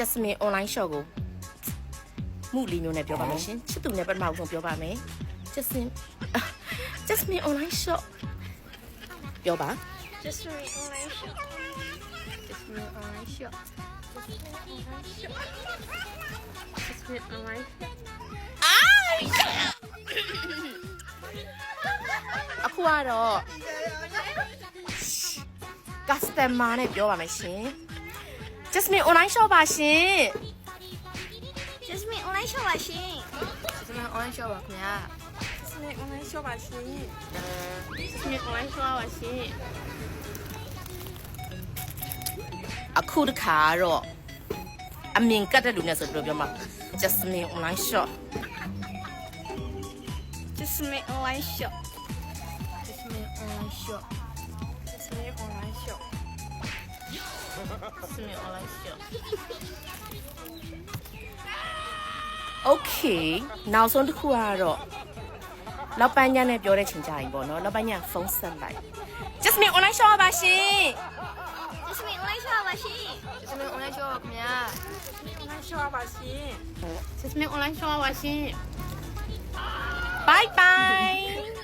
Jasmine online shop ကိုမှုလီမျိုးနဲ့ပြောပါမယ်ရှင်ချစ်သူနဲ့ပထမဆုံးပြောပါမယ် Jasmine online shop ပြောပါ Jasmine online shop Jasmine online shop Jasmine online shop အခုကတော့ customer နဲ့ပြောပါမယ်ရှင် Jasmine online shop ပါရှင် Jasmine online shop ပါရှင် Jasmine online shop ပါခင်ဗျာ Jasmine online shop ပါရှင် Jasmine online shop ပါရှင် အခုတခါတော့အမြင်ကတ်တဲ့လူနဲ့ဆိုပြီးတော့ပြောမှာ Jasmine online shop Jasmine online shop Jasmine online shop Jasmine online shop Jasmine online shop Okay နောက်ဆုံးတစ်ခုကတော့လောက်ပန်းညနဲ့ပြောတဲ့ချိန်ကြရင်ပေါ့နော်လောက်ပန်းညဖုန်းဆက်လိုက် Jasmine online shop ပါရှင် Jasmine online shop ပါရှင် Jasmine online shop ပါခင်ဗျာ online shop ပါရှင် Jasmine online shop ပါရှင် Bye bye